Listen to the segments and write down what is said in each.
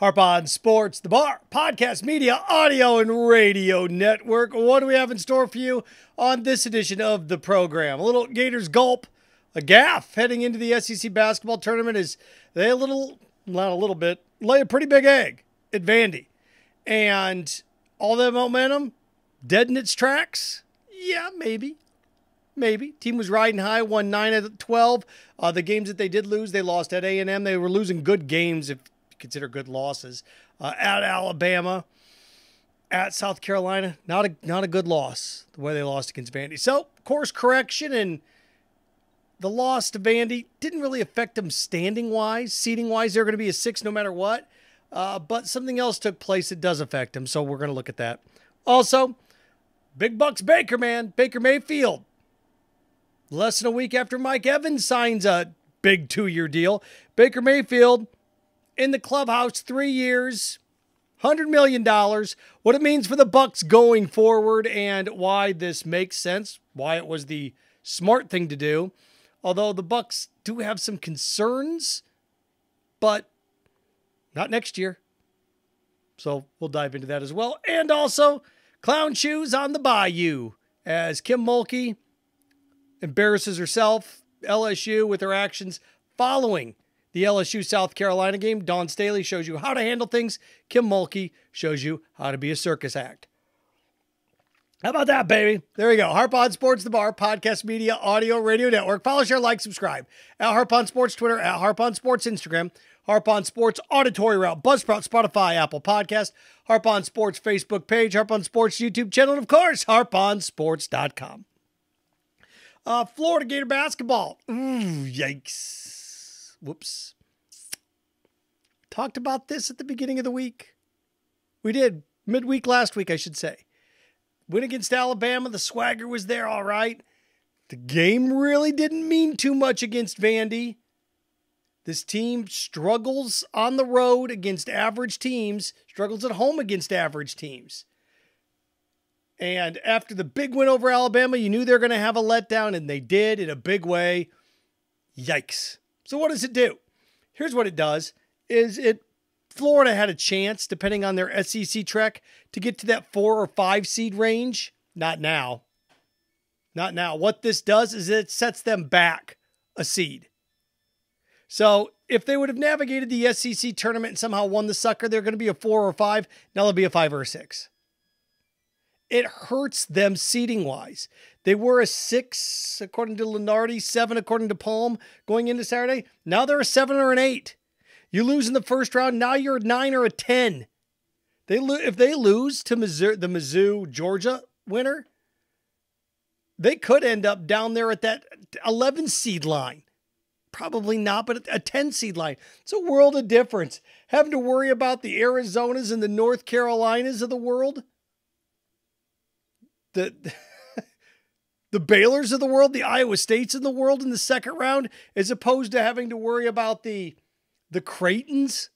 Harp on Sports, the Bar, podcast, media, audio, and radio network. What do we have in store for you on this edition of the program? A little Gators Gulp, a gaff heading into the SEC basketball tournament as they lay a pretty big egg at Vandy. And all that momentum dead in its tracks? Yeah, maybe. Team was riding high, won 9 out of 12. The games that they did lose, they lost at A&M. They were losing good games, if you consider good losses. At Alabama, at South Carolina, not a good loss, the way they lost against Vandy. So, course correction, and the loss to Vandy didn't really affect them standing-wise. Seeding-wise, they're going to be a 6 no matter what. But something else took place that does affect them, so we're going to look at that. Also, Big Bucs Baker, man. Baker Mayfield. Less than a week after Mike Evans signs a big 2-year deal. Baker Mayfield in the clubhouse, 3 years, $100 million. What it means for the Bucs going forward and why this makes sense, why it was the smart thing to do. Although the Bucs do have some concerns, but not next year. So we'll dive into that as well. And also, clown shoes on the Bayou as Kim Mulkey embarrasses herself, LSU, with her actions following the LSU South Carolina game. Dawn Staley shows you how to handle things. Kim Mulkey shows you how to be a circus act. How about that, baby? There we go. Harp on Sports, the Bar, podcast, media, audio, radio network. Follow, share, like, subscribe. At Harp on Sports Twitter, at Harp on Sports Instagram, Harp on Sports auditory route, Buzzsprout, Spotify, Apple Podcast, Harp on Sports Facebook page, Harp on Sports YouTube channel, and of course, harponsports.com. Florida Gator basketball. Ooh, yikes. Whoops. Talked about this at the beginning of the week. We did. Midweek last week, I should say. Win against Alabama. The swagger was there, all right. The game really didn't mean too much against Vandy. This team struggles on the road against average teams, struggles at home against average teams. And after the big win over Alabama, you knew they were going to have a letdown, and they did in a big way. Yikes. So what does it do? Here's what it does. Florida had a chance, depending on their SEC trek, to get to that 4 or 5 seed range. Not now. Not now. What this does is it sets them back a seed. So if they would have navigated the SEC tournament and somehow won the sucker, they're going to be a 4 or 5. Now they'll be a 5 or a 6. It hurts them seeding-wise. They were a 6, according to Lenardi, 7, according to Palm, going into Saturday. Now they're a 7 or an 8. You lose in the first round, now you're a 9 or a 10. If they lose to the Mizzou, Georgia winner, they could end up down there at that 11 seed line. Probably not, but a 10 seed line. It's a world of difference. Having to worry about the Arizonas and the North Carolinas of the world. The Baylors of the world, the Iowa States of the world in the second round, as opposed to having to worry about the Creightons.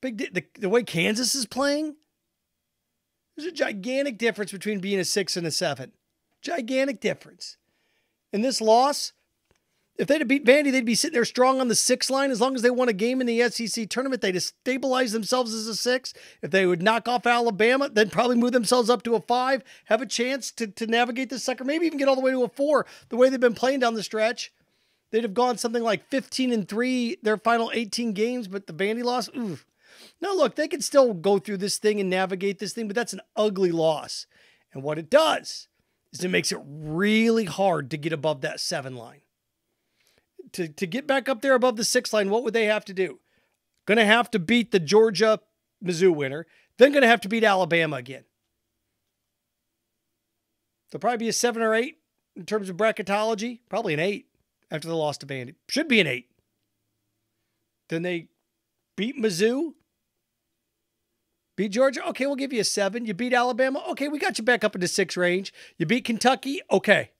The way Kansas is playing. There's a gigantic difference between being a 6 and a 7. Gigantic difference. And this loss, if they'd have beat Vandy, they'd be sitting there strong on the 6 line. As long as they won a game in the SEC tournament, they'd stabilize themselves as a 6. If they would knock off Alabama, then probably move themselves up to a 5, have a chance to navigate this sucker, maybe even get all the way to a 4. The way they've been playing down the stretch, they'd have gone something like 15-3 their final 18 games, but the Vandy loss, oof. Now look, they can still go through this thing and navigate this thing, but that's an ugly loss. And what it does is it makes it really hard to get above that 7 line. To get back up there above the 6 line, what would they have to do? Going to have to beat the Georgia-Mizzou winner, then going to have to beat Alabama again. They'll probably be a 7 or 8 in terms of bracketology. Probably an 8 after the loss to Vandy. Should be an 8. Then they beat Mizzou. Beat Georgia. Okay, we'll give you a 7. You beat Alabama. Okay, we got you back up into 6 range. You beat Kentucky. Okay.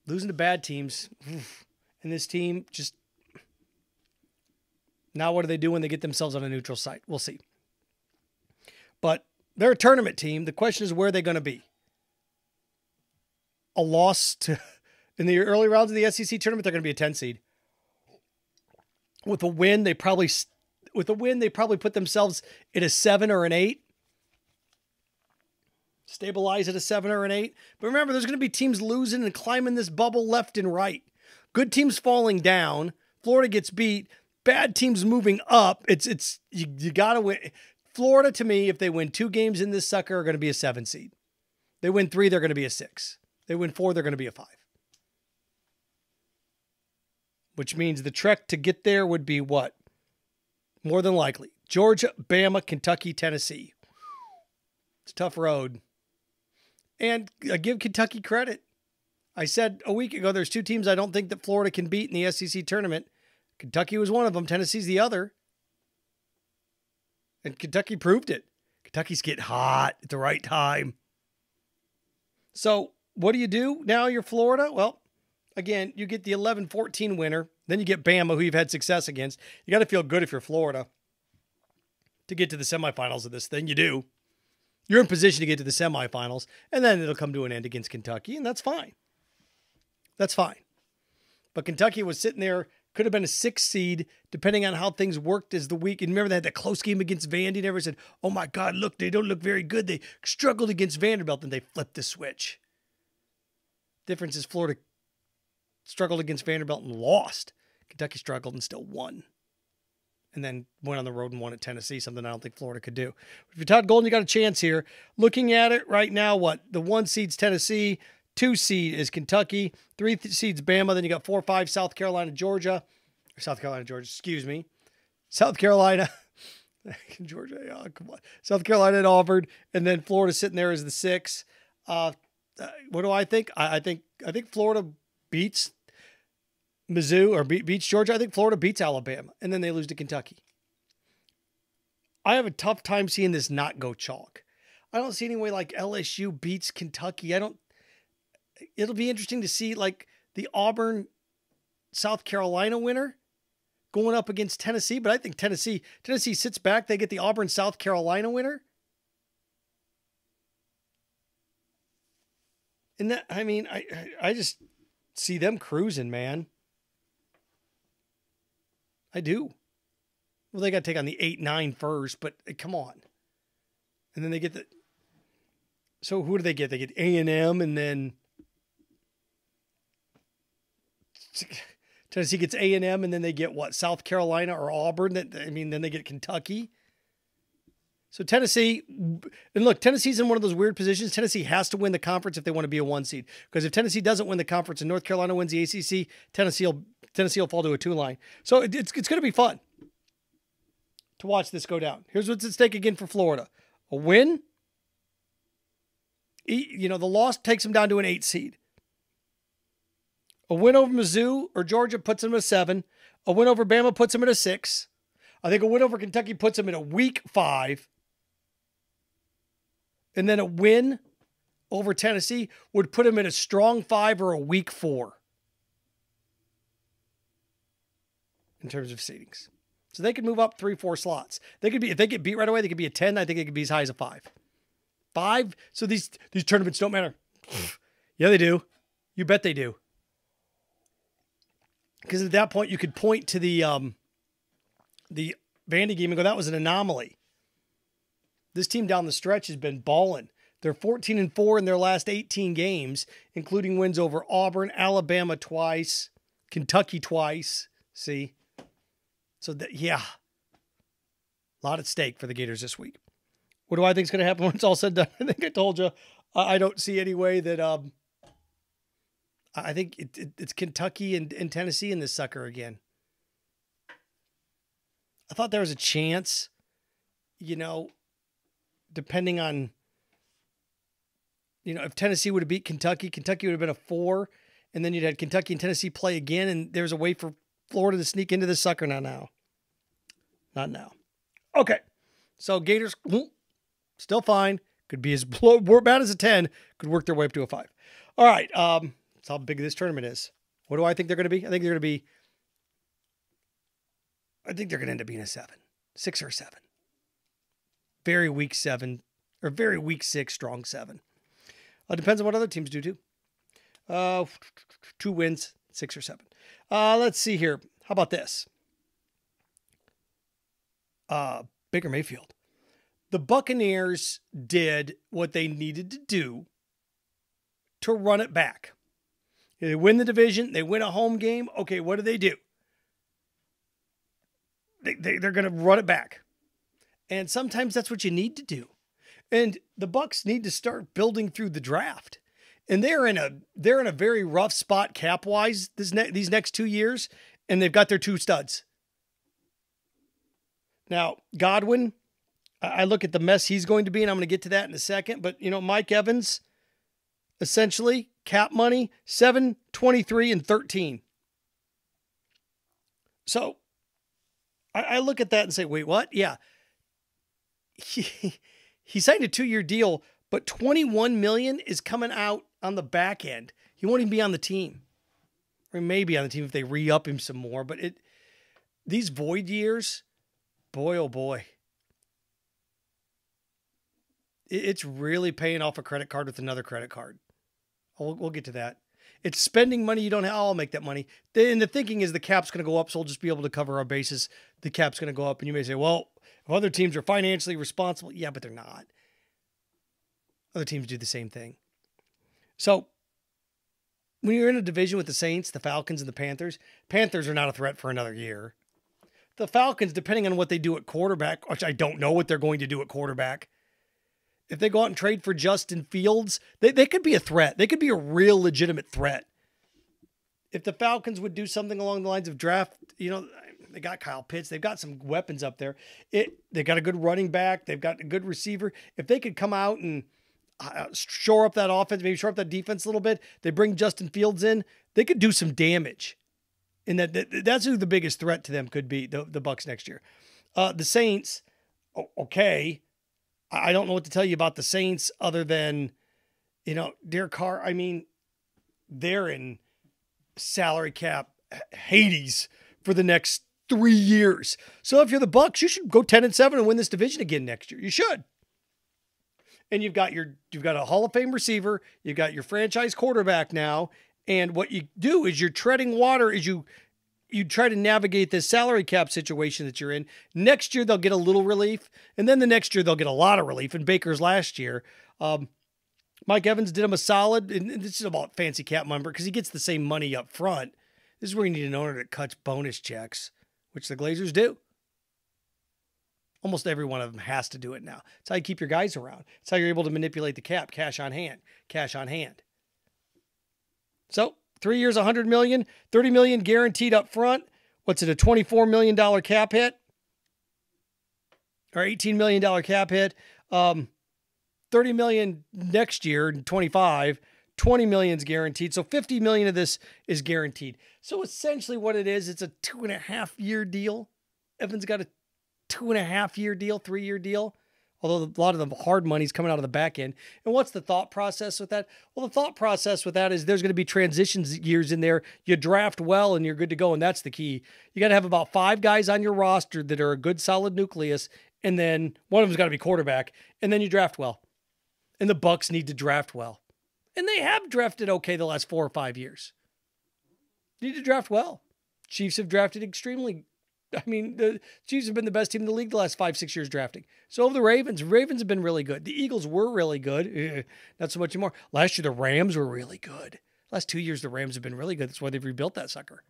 Losing to bad teams. And this team just... Now what do they do when they get themselves on a neutral site? We'll see. But they're a tournament team. The question is, where are they going to be? A loss to... In the early rounds of the SEC tournament, they're going to be a 10 seed. With a win, they probably put themselves at a 7 or an 8. Stabilize at a 7 or an 8. But remember, there's going to be teams losing and climbing this bubble left and right. Good teams falling down. Florida gets beat. Bad teams moving up. You got to win. Florida, to me, if they win 2 games in this sucker, are going to be a 7 seed. They win 3, they're going to be a 6. They win 4, they're going to be a 5. Which means the trek to get there would be what? More than likely. Georgia, Bama, Kentucky, Tennessee. It's a tough road. And I give Kentucky credit. I said a week ago, there's 2 teams I don't think that Florida can beat in the SEC tournament. Kentucky was one of them. Tennessee's the other. And Kentucky proved it. Kentucky's getting hot at the right time. So what do? Now you're Florida? Well, again, you get the 11-14 winner. Then you get Bama, who you've had success against. You got to feel good if you're Florida to get to the semifinals of this thing. You do. You're in position to get to the semifinals, and then it'll come to an end against Kentucky, and that's fine. That's fine. But Kentucky was sitting there, could have been a 6 seed, depending on how things worked as the week. And remember, they had that close game against Vandy, and everyone said, oh my God, look, they don't look very good. They struggled against Vanderbilt, and they flipped the switch. Difference is Florida struggled against Vanderbilt and lost. Kentucky struggled and still won. And then went on the road and won at Tennessee, something I don't think Florida could do. If you're Todd Golden, you got a chance here. Looking at it right now, what? The 1 seed's Tennessee, 2 seed is Kentucky, 3 seed's Bama, then you got 4, 5, South Carolina, Georgia. South Carolina, Georgia, yeah, come on. South Carolina and Auburn, and then Florida sitting there as the 6. What do I think? I think Florida beats Mizzou or beats Georgia. I think Florida beats Alabama, and then they lose to Kentucky. I have a tough time seeing this not go chalk. I don't see any way like LSU beats Kentucky. It'll be interesting to see like the Auburn South Carolina winner going up against Tennessee, but I think Tennessee sits back. They get the Auburn South Carolina winner. And that, I mean, I just see them cruising, man. I do. Well, they got to take on the 8-9 first, but come on. And then they get so who do they get? They get A&M, and then Tennessee gets A&M, and then they get what? South Carolina or Auburn? Then they get Kentucky. So Tennessee, and look, Tennessee's in one of those weird positions. Tennessee has to win the conference if they want to be a 1 seed. Because if Tennessee doesn't win the conference and North Carolina wins the ACC, Tennessee will fall to a 2 line. So it's going to be fun to watch this go down. Here's what's at stake again for Florida. A win. The loss takes them down to an 8 seed. A win over Mizzou or Georgia puts them at a 7. A win over Bama puts them at a 6. I think a win over Kentucky puts them in a weak 5. And then a win over Tennessee would put them in a strong 5 or a weak 4 in terms of seedings. So they could move up 3-4 slots. They could be, if they get beat right away, they could be a 10. I think they could be as high as a 5. 5. So these tournaments don't matter. Yeah, they do. You bet they do. Because at that point, you could point to the Vandy game and go, that was an anomaly. This team down the stretch has been balling. They're 14-4 in their last 18 games, including wins over Auburn, Alabama twice, Kentucky twice. See? So, a lot at stake for the Gators this week. What do I think is going to happen when it's all said and done? I think I told you. I don't see any way that I think it's Kentucky and Tennessee in this sucker again. I thought there was a chance, depending on, if Tennessee would have beat Kentucky, Kentucky would have been a 4, and then you'd had Kentucky and Tennessee play again, and there's a way for Florida to sneak into this sucker. Not now. Okay. So Gators, still fine. Could be as bad as a 10. Could work their way up to a 5. All right. That's how big this tournament is. What do I think they're going to be? I think they're going to end up being a 7. 6 or 7. Very weak 7. Or very weak 6, strong 7. Depends on what other teams do too. 2 wins, 6 or 7. Let's see here. How about this? Baker Mayfield. The Buccaneers did what they needed to do to run it back. They win the division. They win a home game. Okay, what do? They're going to run it back. And sometimes that's what you need to do. And the Bucs need to start building through the draft. And they're in a very rough spot cap-wise these next 2 years, and they've got their two studs. Now, Godwin, I look at the mess he's going to be, and I'm going to get to that in a second. But, Mike Evans, essentially, cap money, 7, 23, and 13. So, I look at that and say, wait, what? Yeah. He signed a 2-year deal, but $21 million is coming out on the back end. He won't even be on the team. Or maybe on the team if they re-up him some more. But these void years, boy, oh boy. It's really paying off a credit card with another credit card. We'll get to that. It's spending money you don't have. I'll make that money. And the thinking is the cap's going to go up, so we'll just be able to cover our bases. The cap's going to go up. And you may say, well, if other teams are financially responsible. Yeah, but they're not. Other teams do the same thing. So when you're in a division with the Saints, the Falcons, and the Panthers are not a threat for another year. The Falcons, depending on what they do at quarterback, which I don't know what they're going to do at quarterback, if they go out and trade for Justin Fields, they could be a threat. They could be a real legitimate threat. If the Falcons would do something along the lines of draft, they got Kyle Pitts. They've got some weapons up there. They got a good running back. They've got a good receiver. If they could come out and shore up that offense, maybe shore up that defense a little bit, they bring Justin Fields in, they could do some damage. And that's who the biggest threat to them could be, the Bucs next year. The Saints, okay. I don't know what to tell you about the Saints other than, Derek Carr. I mean, they're in salary cap Hades for the next 3 years. So if you're the Bucs, you should go 10-7 and win this division again next year. You should. And you've got a Hall of Fame receiver. You've got your franchise quarterback now. And what you do is you're treading water as you try to navigate this salary cap situation that you're in. Next year, they'll get a little relief. And then the next year, they'll get a lot of relief. In Baker's last year, Mike Evans did him a solid. And this is about fancy cap number because he gets the same money up front. This is where you need an owner that cuts bonus checks, which the Glazers do. Almost every one of them has to do it now. It's how you keep your guys around. It's how you're able to manipulate the cap. Cash on hand. So 3 years, $100 million, $30 million guaranteed up front. What's it, a $24 million cap hit? Or $18 million cap hit. $30 million next year in 25. $20 million is guaranteed. So $50 million of this is guaranteed. So essentially what it is, it's a 2.5-year deal. Evans got a 2.5-year deal, 3-year deal. Although a lot of the hard money's coming out of the back end. And what's the thought process with that? Well, the thought process with that is there's going to be transitions years in there. You draft well and you're good to go. And that's the key. You got to have about 5 guys on your roster that are a good, solid nucleus. And then one of them's got to be quarterback. And then you draft well. And the Bucs need to draft well. And they have drafted okay the last 4 or 5 years. Need to draft well. Chiefs have drafted extremely. I mean, the Chiefs have been the best team in the league the last 5-6 years drafting. So have the Ravens. Ravens have been really good. The Eagles were really good. Not so much anymore. Last year, the Rams were really good. Last 2 years, the Rams have been really good. That's why they've rebuilt that sucker.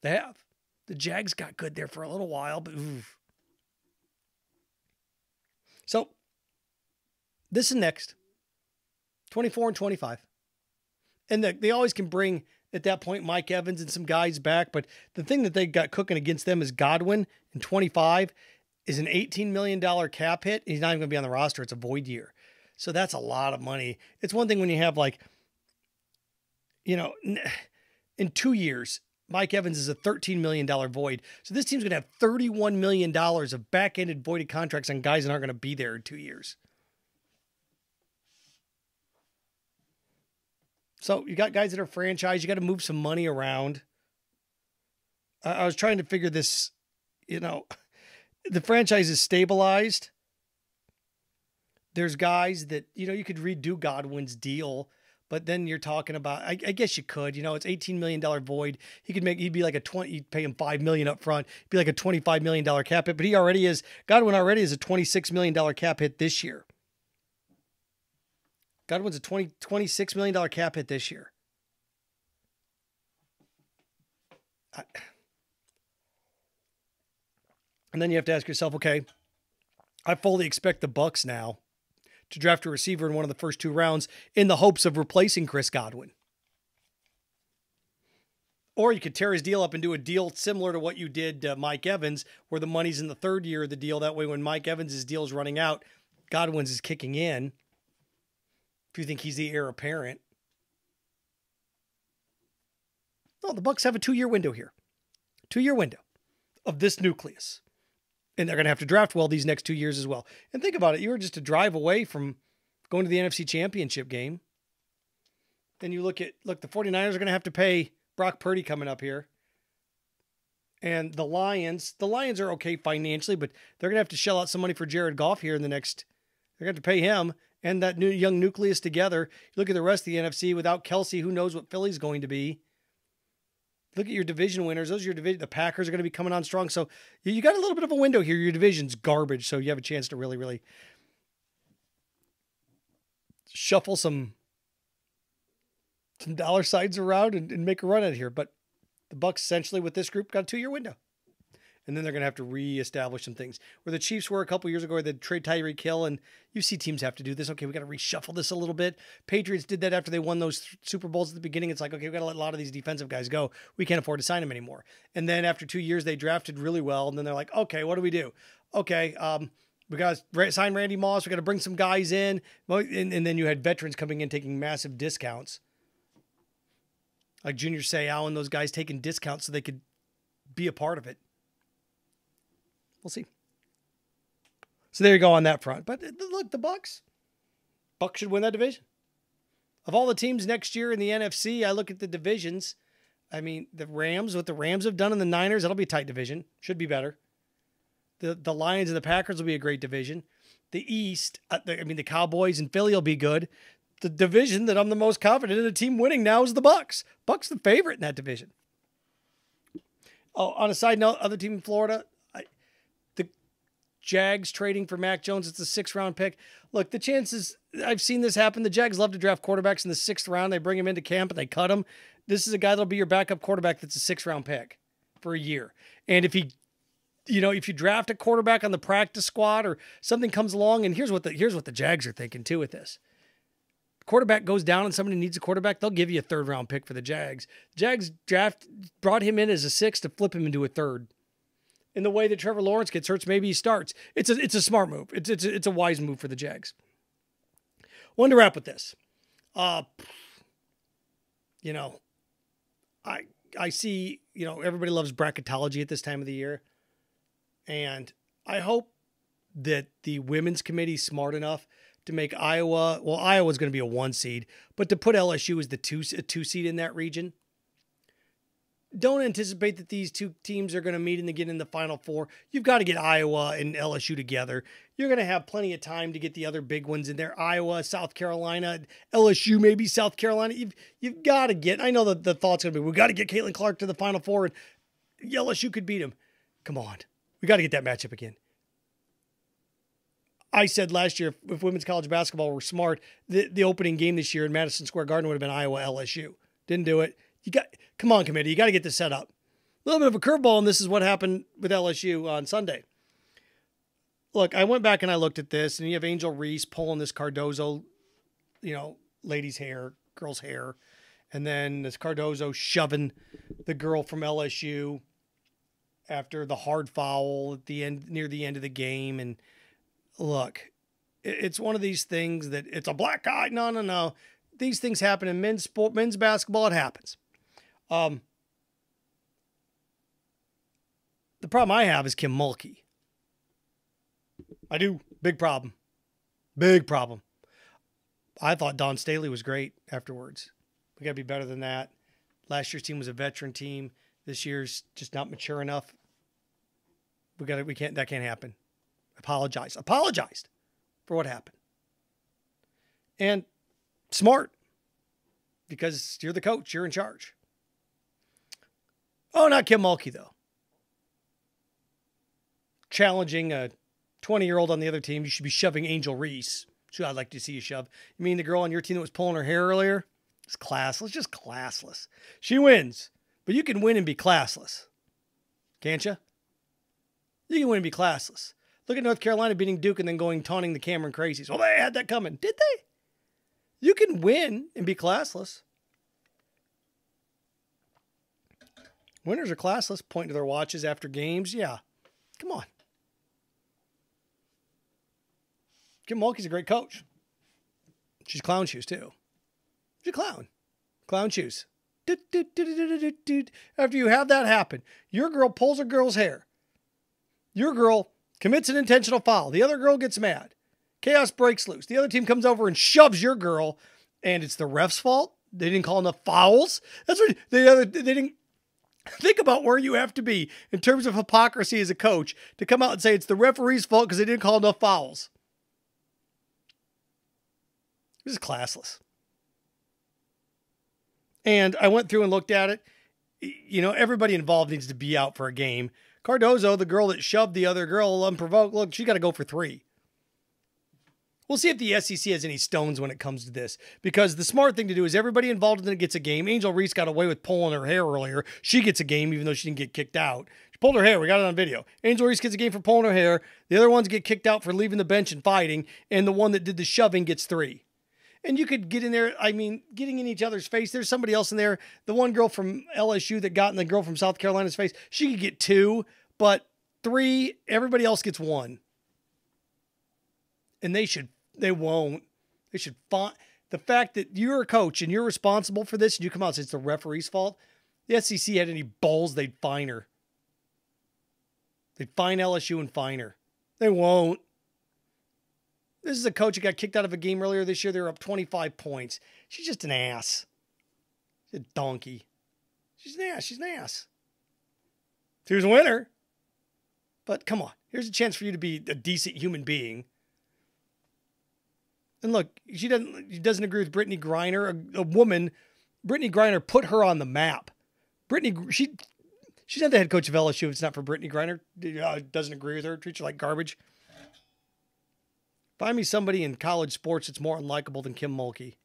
They have. The Jags got good there for a little while, but oof. So, this is next. 24 and 25. And they always can bring, at that point, Mike Evans and some guys back. But the thing that they got cooking against them is Godwin in 25 is an $18 million cap hit. He's not even going to be on the roster. It's a void year. So that's a lot of money. It's one thing when you have in 2 years, Mike Evans is a $13 million void. So this team's going to have $31 million of back-ended voided contracts on guys that aren't going to be there in 2 years. So you got guys that are franchised. You got to move some money around. I was trying to figure this, the franchise is stabilized. There's guys that, you could redo Godwin's deal, But then you're talking about, I guess you could, it's $18 million void. He'd be like you'd pay him $5 million up front. He'd be like a $25 million cap hit, but Godwin already is a $26 million cap hit this year. Godwin's a $26 million cap hit this year. And then you have to ask yourself, okay, I fully expect the Bucs now to draft a receiver in one of the first 2 rounds in the hopes of replacing Chris Godwin. Or you could tear his deal up and do a deal similar to what you did Mike Evans, where the money's in the 3rd year of the deal. That way, when Mike Evans' deal is running out, Godwin's is kicking in. If you think he's the heir apparent. No, the Bucs have a 2-year window here. 2-year window of this nucleus. And they're going to have to draft well these next 2 years as well. And think about it. You were just a drive away from going to the NFC Championship game. Then you look, the 49ers are going to have to pay Brock Purdy coming up here. And the Lions are okay financially, but they're going to have to shell out some money for Jared Goff here in the next. They're going to have to pay him and that new young nucleus together. You look at the rest of the NFC without Kelsey, who knows what Philly's going to be. Look at your division winners. Those are your division. The Packers are going to be coming on strong. So you got a little bit of a window here. Your division's garbage. So you have a chance to really, really shuffle some dollar signs around and make a run at it here. But the Bucs essentially with this group got a 2-year window. And then they're going to have to reestablish some things. Where the Chiefs were a couple years ago, where they'd trade Tyreek Hill, and you see teams have to do this. Okay, we got to reshuffle this a little bit. Patriots did that after they won those Super Bowls at the beginning. It's like, okay, we got to let a lot of these defensive guys go. We can't afford to sign them anymore. And then after 2 years, they drafted really well, and then they're like, okay, what do we do? Okay, we got to sign Randy Moss. We got to bring some guys in. And then you had veterans coming in taking massive discounts. Like Junior Seau and those guys taking discounts so they could be a part of it. We'll see. So there you go on that front. But look, the Bucs should win that division. Of all the teams next year in the NFC, I look at the divisions. I mean, the Rams, what the Rams have done in the Niners, that'll be a tight division. Should be better. The Lions and the Packers will be a great division. The East, the Cowboys and Philly will be good. The division that I'm the most confident in a team winning now is the Bucs. Bucs the favorite in that division. Oh, on a side note, other team in Florida, the Jags trading for Mac Jones. It's a 6th-round pick. Look, the chances, I've seen this happen. The Jags love to draft quarterbacks in the 6th round. They bring him into camp and they cut him. This is a guy that'll be your backup quarterback that's a 6th-round pick for a year. And if he, if you draft a quarterback on the practice squad or something comes along, and here's what the Jags are thinking too with this. Quarterback goes down and somebody needs a quarterback, they'll give you a 3rd-round pick for the Jags. Jags brought him in as a 6th to flip him into a 3rd. In the way that Trevor Lawrence gets hurt, maybe he starts. It's a smart move. It's a wise move for the Jags. Wanted to wrap with this. I see, everybody loves bracketology at this time of the year. And I hope that the women's committee's smart enough to make Iowa's going to be a 1 seed, but to put LSU as a 2 seed in that region. Don't anticipate that these two teams are going to meet and get in the Final Four. You've got to get Iowa and LSU together. You're going to have plenty of time to get the other big ones in there. Iowa, South Carolina, LSU, maybe South Carolina. You've got to get, I know that the thought's going to be, we've got to get Caitlin Clark to the Final Four and LSU could beat them. Come on. We got to get that matchup again. I said last year, if women's college basketball were smart, the opening game this year in Madison Square Garden would have been Iowa LSU. Didn't do it. Come on, committee. You got to get this set up. A little bit of a curveball, and this is what happened with LSU on Sunday. Look, I went back and I looked at this, and you have Angel Reese pulling this Cardozo, lady's hair, girl's hair, and then this Cardozo shoving the girl from LSU after the hard foul at the end, near the end of the game. And look, it's one of these things that it's a black guy. No. These things happen in men's basketball. It happens. The problem I have is Kim Mulkey. I do. Big problem. Big problem. I thought Dawn Staley was great afterwards. We got to be better than that. Last year's team was a veteran team. This year's just not mature enough. That can't happen. Apologized for what happened. And smart. because you're the coach. You're in charge. Oh, not Kim Mulkey, though. Challenging a 20-year-old on the other team. You should be shoving Angel Reese. So I'd like to see you shove. You mean the girl on your team that was pulling her hair earlier? It's classless. Just classless. She wins. But you can win and be classless. Can't you? You can win and be classless. Look at North Carolina beating Duke and then taunting the Cameron Crazies. Well, they had that coming. Did they? You can win and be classless. Winners are classless, pointing to their watches after games. Yeah. Come on. Kim Mulkey's a great coach. She's clown shoes, too. She's a clown. Clown shoes. After you have that happen, your girl pulls her girl's hair. Your girl commits an intentional foul. The other girl gets mad. Chaos breaks loose. The other team comes over and shoves your girl, and it's the ref's fault. They didn't call enough fouls. That's what they didn't. Think about where you have to be in terms of hypocrisy as a coach to come out and say it's the referee's fault because they didn't call enough fouls. This is classless. And I went through and looked at it. You know, everybody involved needs to be out for a game. Cardozo, the girl that shoved the other girl unprovoked, look, she got to go for 3. We'll see if the SEC has any stones when it comes to this. Because the smart thing to do is everybody involved in it gets a game. Angel Reese got away with pulling her hair earlier. She gets a game even though she didn't get kicked out. She pulled her hair. We got it on video. Angel Reese gets a game for pulling her hair. The other ones get kicked out for leaving the bench and fighting. And the one that did the shoving gets 3. And you could get in there, I mean, getting in each other's face. There's somebody else in there. The one girl from LSU that got in the girl from South Carolina's face, she could get 2. But 3, everybody else gets 1. And they won't. They should find the fact that you're a coach and you're responsible for this and you come out and say it's the referee's fault. The SEC had any balls, they'd fine her. They'd fine LSU and fine her. They won't. This is a coach who got kicked out of a game earlier this year. They were up 25 points. She's just an ass. She's a donkey. She's an ass. She's an ass. She was a winner. But come on. Here's a chance for you to be a decent human being. And look, she doesn't agree with Brittany Griner, a woman. Brittany Griner put her on the map. She's not the head coach of LSU if it's not for Brittany Griner. Doesn't agree with her, treats her like garbage. Find me somebody in college sports that's more unlikable than Kim Mulkey.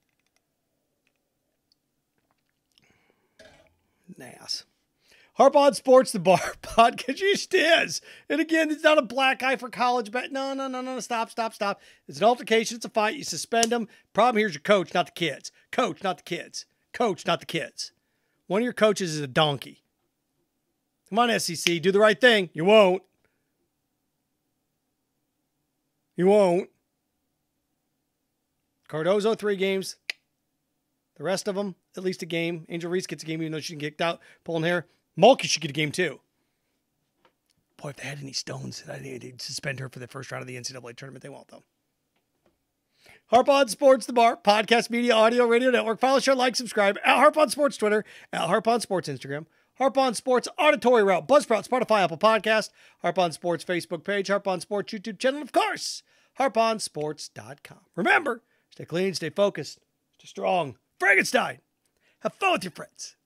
Nass. Harp on Sports, the bar podcast. It just is. And again, it's not a black eye for college. But no. Stop. It's an altercation. It's a fight. You suspend them. Problem here's your coach, not the kids. Coach, not the kids. Coach, not the kids. One of your coaches is a donkey. Come on, SEC. Do the right thing. You won't. You won't. Cardozo, 3 games. The rest of them, at least a game. Angel Reese gets a game even though she kicked out, pulling hair. Mulkey should get a game too. Boy, if they had any stones, I think they'd suspend her for the first round of the NCAA tournament. They won't, though. Harp on Sports, the bar, podcast, media, audio, radio network. Follow, share, like, subscribe. At Harp on Sports Twitter. At Harp on Sports Instagram. Harp on Sports auditory route. Buzzsprout, Spotify, Apple Podcast. Harp on Sports Facebook page. Harp on Sports YouTube channel. Of course, harponsports.com. Remember, stay clean, stay focused, stay strong. Frankenstein. Have fun with your friends.